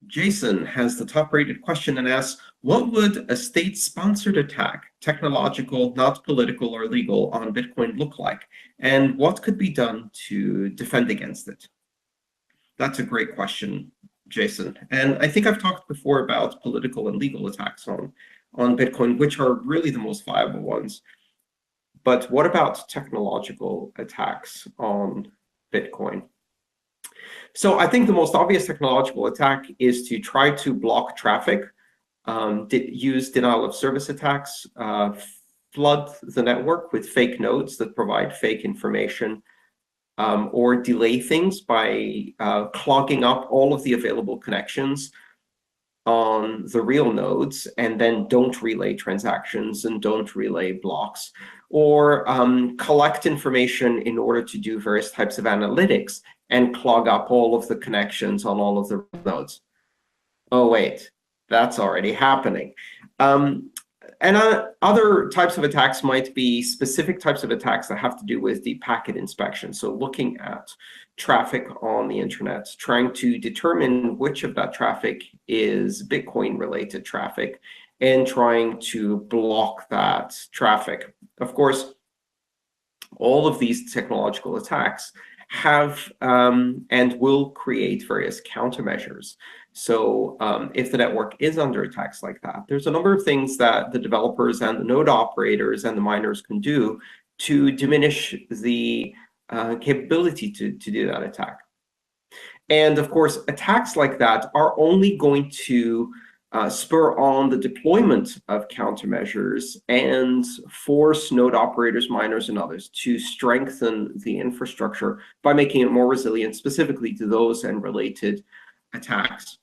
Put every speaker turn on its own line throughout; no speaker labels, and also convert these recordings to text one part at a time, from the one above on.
Jason has the top-rated question and asks, what would a state-sponsored attack, technological, not political or legal, on Bitcoin look like? And what could be done to defend against it? That's a great question, Jason. And I think I've talked before about political and legal attacks on Bitcoin, which are really the most viable ones. But what about technological attacks on Bitcoin? So I think the most obvious technological attack is to try to block traffic, use denial of service attacks, flood the network with fake nodes that provide fake information, or delay things by clogging up all of the available connections on the real nodes, and then don't relay transactions and don't relay blocks, or collect information in order to do various types of analytics and clog up all of the connections on all of the nodes. Oh, wait, that's already happening. And other types of attacks might be specific types of attacks that have to do with the packet inspection. So looking at traffic on the internet, trying to determine which of that traffic is Bitcoin-related traffic, and trying to block that traffic. Of course, all of these technological attacks have and will create various countermeasures. So if the network is under attacks like that, there's a number of things that the developers and the node operators and the miners can do to diminish the capability to do that attack. And of course, attacks like that are only going to spur on the deployment of countermeasures and force node operators, miners, and others to strengthen the infrastructure by making it more resilient, specifically to those and related attacks.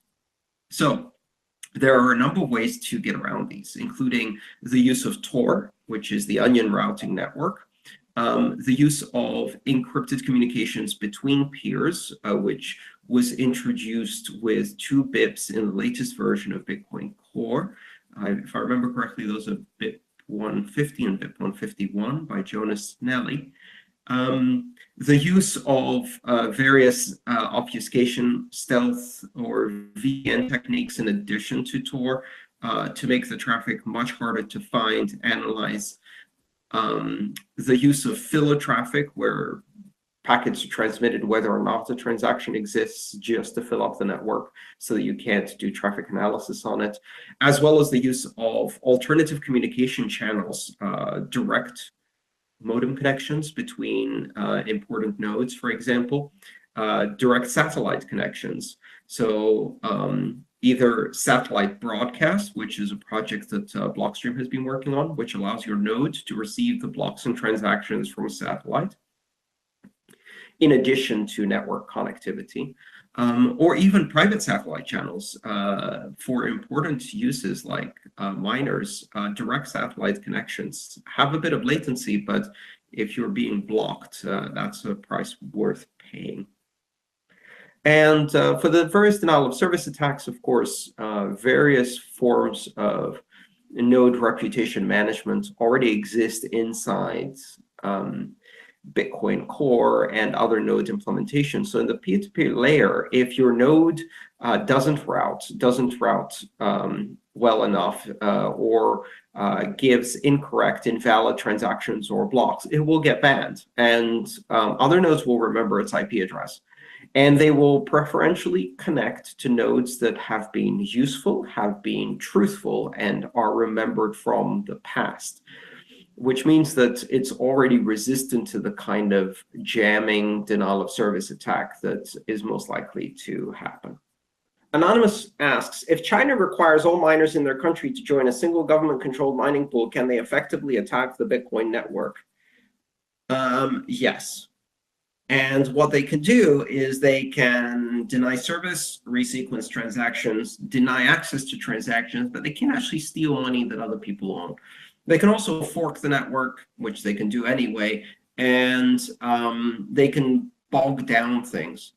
So there are a number of ways to get around these, including the use of Tor, which is the onion routing network, the use of encrypted communications between peers, which was introduced with 2 BIPs in the latest version of Bitcoin Core. If I remember correctly, those are BIP 150 and BIP 151 by Jonas Nelly. The use of various obfuscation, stealth, or VN techniques in addition to Tor to make the traffic much harder to find, analyze. The use of filler traffic, where packets are transmitted whether or not the transaction exists, just to fill up the network so that you can't do traffic analysis on it, as well as the use of alternative communication channels, direct modem connections between important nodes, for example, direct satellite connections. So either satellite broadcast, which is a project that Blockstream has been working on, which allows your node to receive the blocks and transactions from a satellite, in addition to network connectivity, or even private satellite channels for important uses like miners. Direct satellite connections have a bit of latency, but if you're being blocked, that's a price worth paying. And for the various denial of service attacks, of course, various forms of node reputation management already exist inside Bitcoin Core and other node implementations. So in the peer-to-peer layer, if your node doesn't route well enough, or gives incorrect, invalid transactions or blocks, it will get banned. And other nodes will remember its IP address. And they will preferentially connect to nodes that have been useful, have been truthful, and are remembered from the past, which means that it's already resistant to the kind of jamming denial of service attack that is most likely to happen. Anonymous asks, if China requires all miners in their country to join a single government-controlled mining pool, can they effectively attack the Bitcoin network? Yes. And what they can do is they can deny service, resequence transactions, deny access to transactions, but they can't actually steal money that other people own. They can also fork the network, which they can do anyway, and they can bog down things.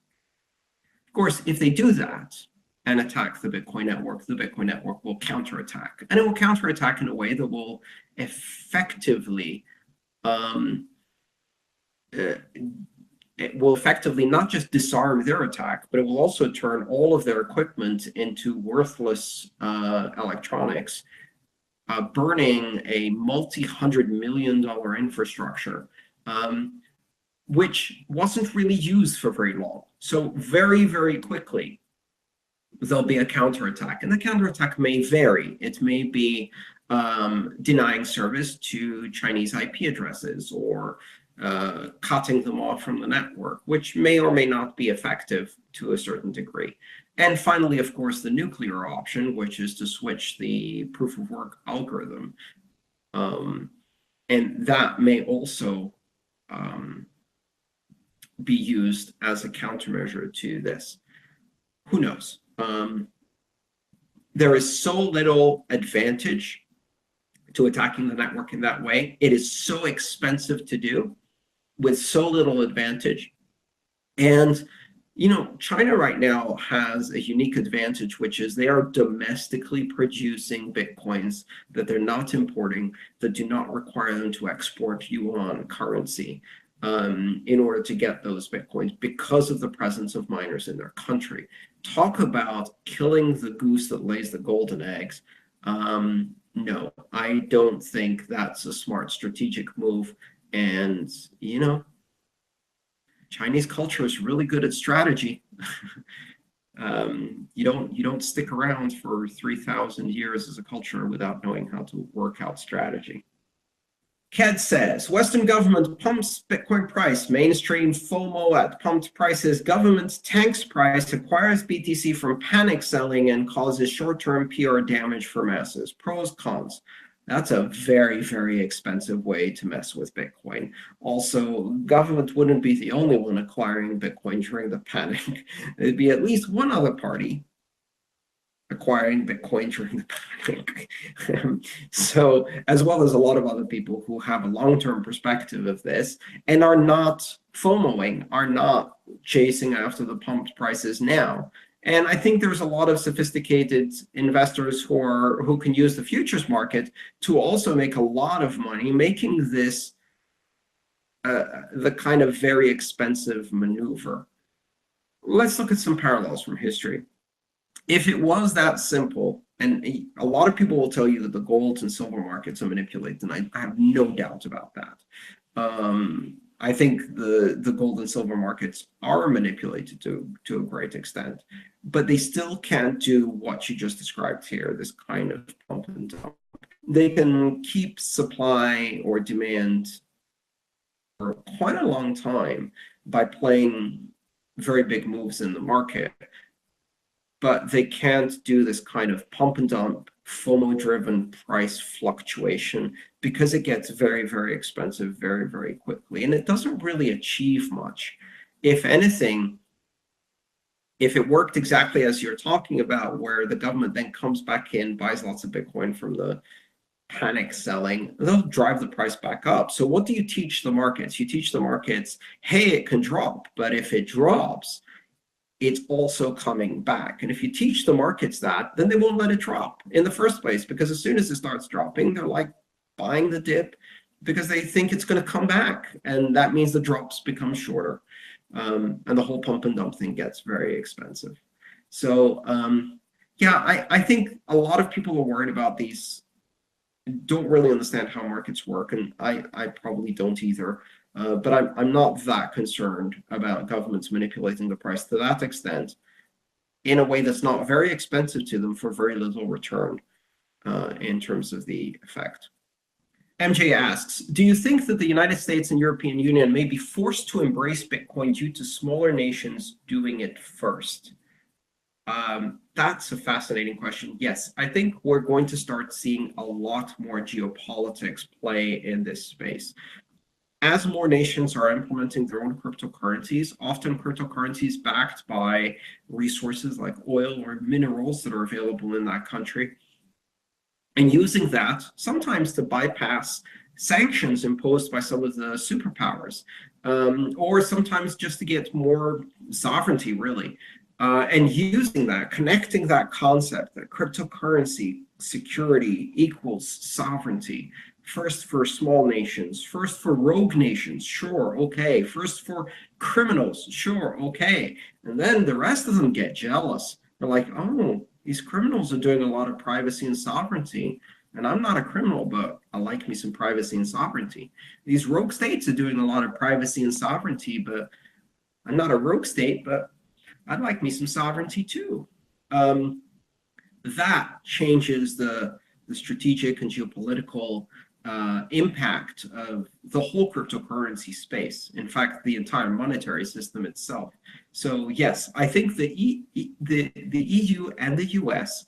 Of course, if they do that and attack the Bitcoin network will counterattack. And it will counterattack in a way that will effectively it will effectively not just disarm their attack, but it will also turn all of their equipment into worthless electronics, burning a multi-hundred-million-dollar infrastructure, which wasn't really used for very long. So very, very quickly, there'll be a counterattack. And the counterattack may vary. It may be denying service to Chinese IP addresses or cutting them off from the network, which may or may not be effective to a certain degree. And finally, of course, the nuclear option, which is to switch the proof of work algorithm. And that may also be used as a countermeasure to this. Who knows? There is so little advantage to attacking the network in that way. It is so expensive to do with so little advantage. And, you know, China right now has a unique advantage, which is they are domestically producing Bitcoins that they're not importing, that do not require them to export yuan currency in order to get those Bitcoins because of the presence of miners in their country. Talk about killing the goose that lays the golden eggs. No, I don't think that's a smart strategic move. And, you know, Chinese culture is really good at strategy. You don't stick around for 3,000 years as a culture without knowing how to work out strategy. Ked says, Western government pumps Bitcoin price, mainstream FOMO at pumped prices, government tanks price, acquires BTC from panic selling and causes short-term PR damage for masses. Pros, cons. That's a very, very expensive way to mess with Bitcoin. Also, government wouldn't be the only one acquiring Bitcoin during the panic. There'd be at least one other party acquiring Bitcoin during the panic. So, as well as a lot of other people who have a long-term perspective of this and are not FOMOing, are not chasing after the pumped prices now. And I think there's a lot of sophisticated investors who can use the futures market to also make a lot of money, making this the kind of very expensive maneuver. Let's look at some parallels from history. If it was that simple, and a lot of people will tell you that the gold and silver markets are manipulated, and I have no doubt about that. I think the gold and silver markets are manipulated to a great extent, but they still can't do what you just described here, this kind of pump and dump. They can keep supply or demand for quite a long time by playing very big moves in the market, but they can't do this kind of pump and dump, FOMO-driven price fluctuation because it gets very, very expensive very, very quickly. And it doesn't really achieve much. If anything, if it worked exactly as you're talking about, where the government then comes back in, buys lots of Bitcoin from the panic selling, they'll drive the price back up. So what do you teach the markets? You teach the markets, hey, it can drop, but if it drops, it's also coming back. And if you teach the markets that, then they won't let it drop in the first place, because as soon as it starts dropping, they're like buying the dip because they think it's going to come back. And that means the drops become shorter. And the whole pump and dump thing gets very expensive. So, yeah, I think a lot of people are worried about these, don't really understand how markets work. And I probably don't either. But I'm not that concerned about governments manipulating the price to that extent in a way that's not very expensive to them for very little return in terms of the effect. MJ asks, do you think that the United States and European Union may be forced to embrace Bitcoin due to smaller nations doing it first? That's a fascinating question. Yes, I think we're going to start seeing a lot more geopolitics play in this space. As more nations are implementing their own cryptocurrencies, often cryptocurrencies backed by resources like oil or minerals that are available in that country, and using that sometimes to bypass sanctions imposed by some of the superpowers, or sometimes just to get more sovereignty, really. And using that, connecting that concept that cryptocurrency security equals sovereignty, First for small nations, first for rogue nations, sure, okay. First for criminals, sure, okay. And then the rest of them get jealous. They're like, oh, these criminals are doing a lot of privacy and sovereignty. And I'm not a criminal, but I like me some privacy and sovereignty. These rogue states are doing a lot of privacy and sovereignty, but I'm not a rogue state, but I'd like me some sovereignty too. That changes the strategic and geopolitical impact of the whole cryptocurrency space. In fact, the entire monetary system itself. So yes, I think the EU and the US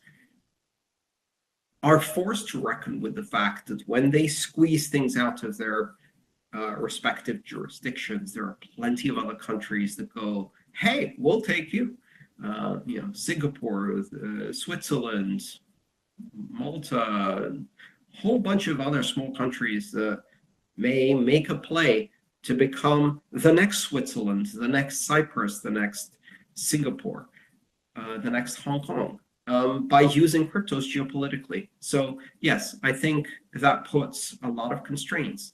are forced to reckon with the fact that when they squeeze things out of their respective jurisdictions, there are plenty of other countries that go, hey, we'll take you. Singapore, Switzerland, Malta, a whole bunch of other small countries that may make a play to become the next Switzerland, the next Cyprus, the next Singapore, the next Hong Kong, by using cryptos geopolitically. So yes, I think that puts a lot of constraints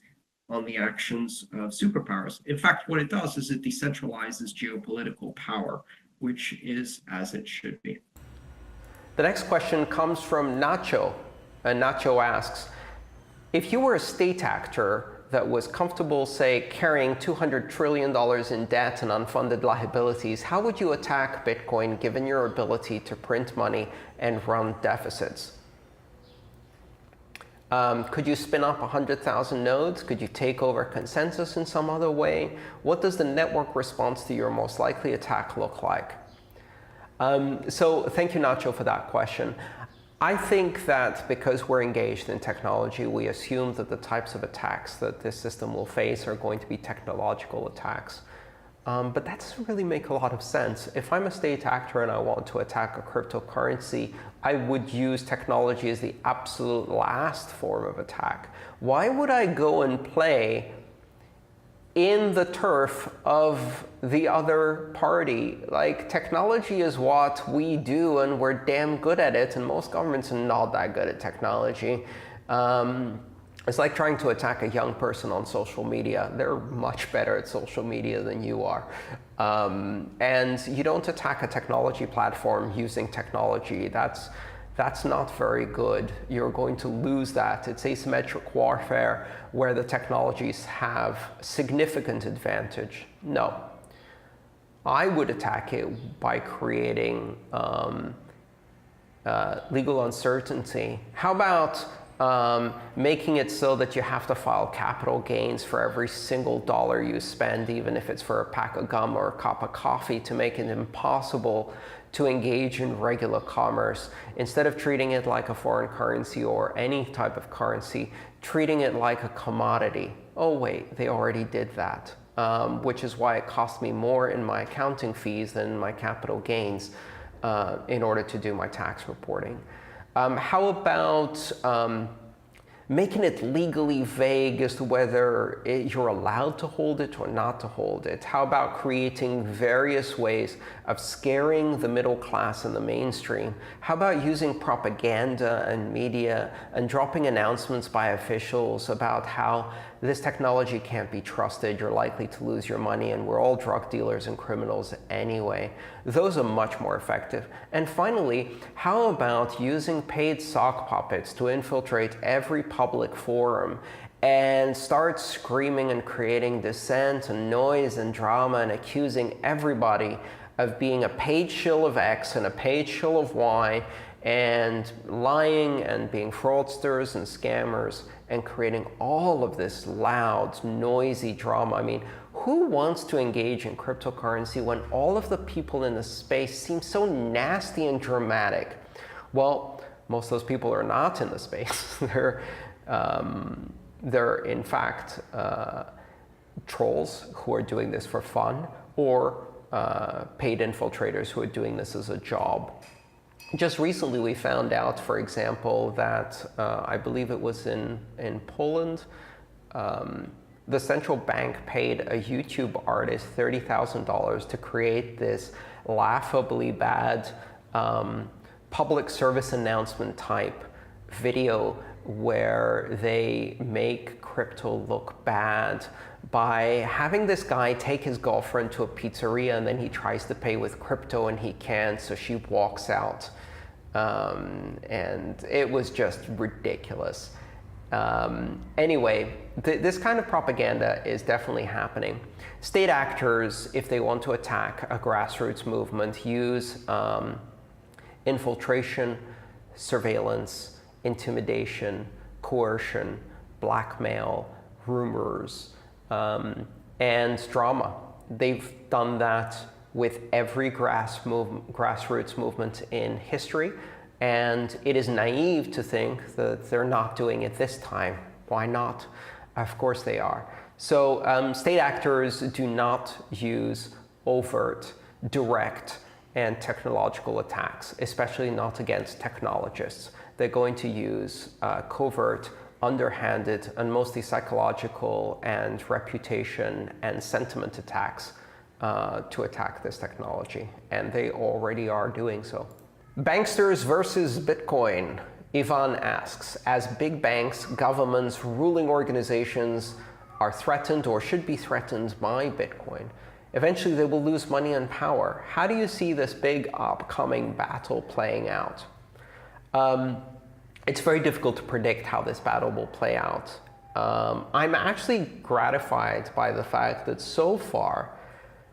on the actions of superpowers. In fact, what it does is it decentralizes geopolitical power, which is as it should be.
The next question comes from Nacho. And Nacho asks, if you were a state actor that was comfortable, say, carrying $200 trillion in debt and unfunded liabilities, how would you attack Bitcoin given your ability to print money and run deficits? Could you spin up 100,000 nodes? Could you take over consensus in some other way? What does the network response to your most likely attack look like? So thank you, Nacho, for that question. I think that because we're engaged in technology, we assume that the types of attacks that this system will face are going to be technological attacks. But that doesn't really make a lot of sense. If I'm a state actor and I want to attack a cryptocurrency, I would use technology as the absolute last form of attack. Why would I go and play in the turf of the other party? Like, technology is what we do, and we're damn good at it, and most governments are not that good at technology. It's like trying to attack a young person on social media. They're much better at social media than you are. And you don't attack a technology platform using technology. That's not very good. You're going to lose that. It's asymmetric warfare where the technologies have significant advantage. No. I would attack it by creating legal uncertainty. How about making it so that you have to file capital gains for every single dollar you spend, even if it's for a pack of gum or a cup of coffee, to make it impossible to engage in regular commerce? Instead of treating it like a foreign currency or any type of currency, treating it like a commodity. Oh wait, they already did that, which is why it cost me more in my accounting fees than my capital gains in order to do my tax reporting. How about making it legally vague as to whether you're allowed to hold it or not to hold it? How about creating various ways of scaring the middle class and the mainstream? How about using propaganda and media and dropping announcements by officials about how this technology can't be trusted, you're likely to lose your money, and we're all drug dealers and criminals anyway? Those are much more effective. And finally, how about using paid sock puppets to infiltrate every public forum and start screaming and creating dissent and noise and drama and accusing everybody of being a paid shill of X and a paid shill of Y and lying and being fraudsters and scammers and creating all of this loud, noisy drama? I mean, who wants to engage in cryptocurrency when all of the people in the space seem so nasty and dramatic? Well, most of those people are not in the space. They're in fact trolls who are doing this for fun, or paid infiltrators who are doing this as a job. Just recently we found out, for example, that I believe it was in Poland, the central bank paid a YouTube artist $30,000 to create this laughably bad public service announcement type video where they make crypto look bad by having this guy take his girlfriend to a pizzeria and then he tries to pay with crypto and he can't, so she walks out. And it was just ridiculous. Anyway, this kind of propaganda is definitely happening. State actors, if they want to attack a grassroots movement, use infiltration, surveillance, intimidation, coercion, blackmail, rumors, and drama. They've done that with every grassroots movement in history, and it is naive to think that they're not doing it this time. Why not? Of course they are. So state actors do not use overt, direct, and technological attacks, especially not against technologists. They're going to use covert, underhanded, and mostly psychological and reputation and sentiment attacks to attack this technology, and they already are doing so. Banksters versus Bitcoin. Ivan asks, as big banks, governments, ruling organizations are threatened or should be threatened by Bitcoin, eventually they will lose money and power. How do you see this big upcoming battle playing out? It's very difficult to predict how this battle will play out. I'm actually gratified by the fact that so far,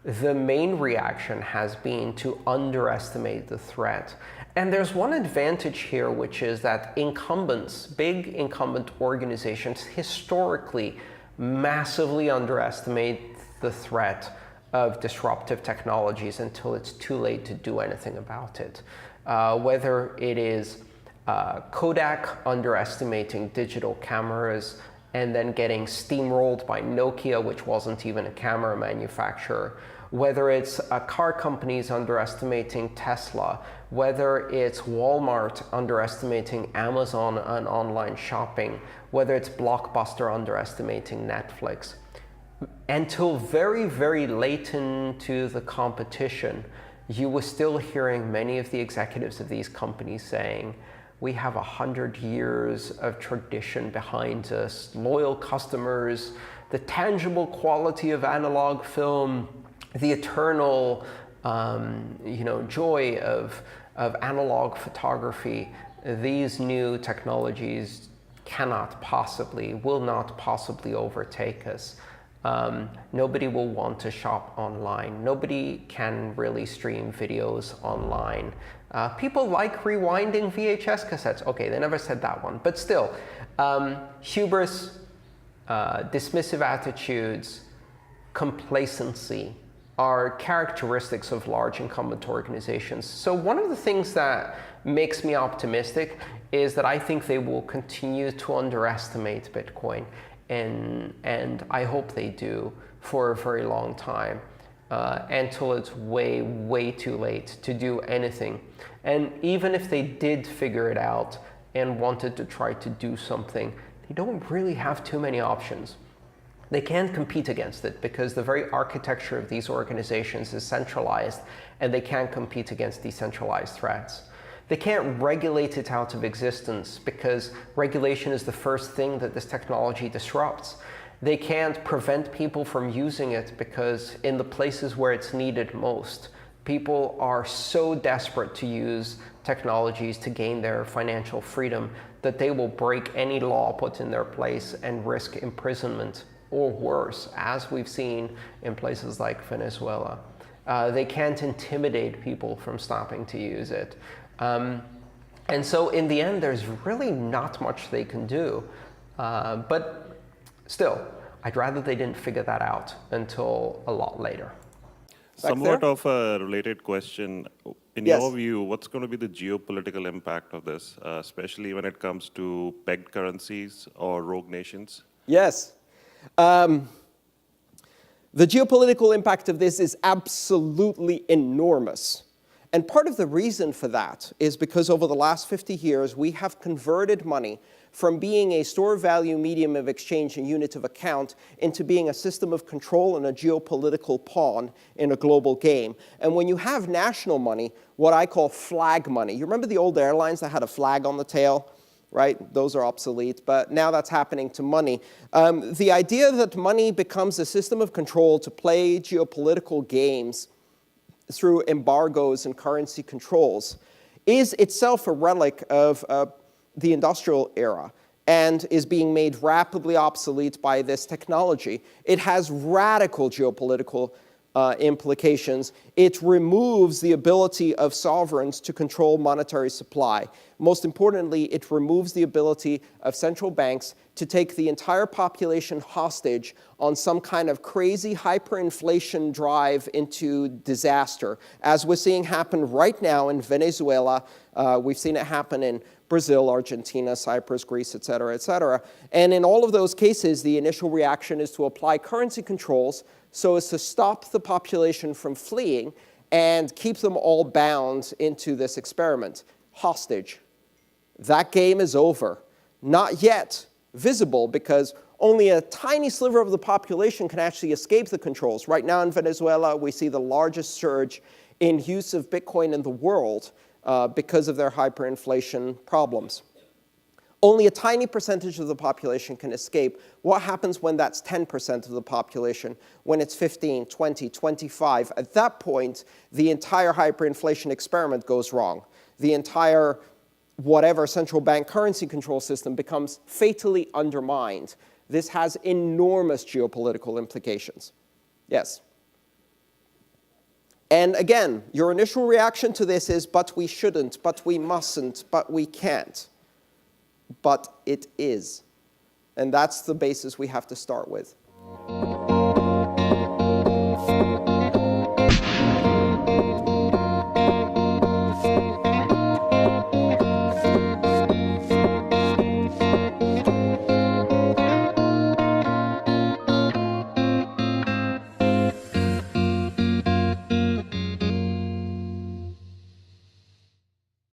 the main reaction has been to underestimate the threat. And there's one advantage here, which is that incumbents, big incumbent organizations, historically massively underestimate the threat of disruptive technologies until it's too late to do anything about it. Whether it is Kodak underestimating digital cameras and then getting steamrolled by Nokia, which wasn't even a camera manufacturer, whether it's car companies underestimating Tesla, whether it's Walmart underestimating Amazon and online shopping, whether it's Blockbuster underestimating Netflix. Until very, very late into the competition, you were still hearing many of the executives of these companies saying, we have 100 years of tradition behind us, loyal customers, the tangible quality of analog film, the eternal joy of analog photography. These new technologies will not possibly overtake us. Nobody will want to shop online. Nobody can really stream videos online. People like rewinding VHS cassettes. Okay, they never said that one, but still, hubris, dismissive attitudes, complacency are characteristics of large incumbent organizations. So one of the things that makes me optimistic is that I think they will continue to underestimate Bitcoin, and I hope they do for a very long time, until it's way, way too late to do anything. And even if they did figure it out and wanted to try to do something, they don't really have too many options. They can't compete against it because the very architecture of these organizations is centralized, and they can't compete against decentralized threats. They can't regulate it out of existence because regulation is the first thing that this technology disrupts. They can't prevent people from using it because in the places where it's needed most, people are so desperate to use technologies to gain their financial freedom that they will break any law put in their place and risk imprisonment or worse, as we've seen in places like Venezuela. They can't intimidate people from stopping to use it. And so in the end, there's really not much they can do. But still, I'd rather they didn't figure that out until a lot later.
Somewhat of a related question. In
Yes.
your view, what's going to be the geopolitical impact of this, especially when it comes to pegged currencies or rogue nations?
Yes. The geopolitical impact of this is absolutely enormous. And part of the reason for that is because over the last 50 years, we have converted money from being a store value medium of exchange and unit of account into being a system of control and a geopolitical pawn in a global game. And when you have national money, what I call flag money, you remember the old airlines that had a flag on the tail? right? Those are obsolete, but now that's happening to money. The idea that money becomes a system of control to play geopolitical games through embargoes and currency controls is itself a relic of the industrial era and is being made rapidly obsolete by this technology. It has radical geopolitical implications. It removes the ability of sovereigns to control monetary supply. Most importantly, it removes the ability of central banks to take the entire population hostage on some kind of crazy hyperinflation drive into disaster, as we're seeing happen right now in Venezuela. We've seen it happen in Brazil, Argentina, Cyprus, Greece, et cetera, et cetera. And in all of those cases, the initial reaction is to apply currency controls so as to stop the population from fleeing and keep them all bound into this experiment. Hostage. That game is over. Not yet visible, because only a tiny sliver of the population can actually escape the controls. Right now in Venezuela, we see the largest surge in use of Bitcoin in the world because of their hyperinflation problems. Only a tiny percentage of the population can escape. What happens when that's 10% of the population, when it's 15, 20, 25? At that point, the entire hyperinflation experiment goes wrong. The entire whatever central bank currency control system becomes fatally undermined. This has enormous geopolitical implications. Yes? And again, your initial reaction to this is, but we shouldn't, but we mustn't, but we can't. But it is. And that's the basis we have to start with.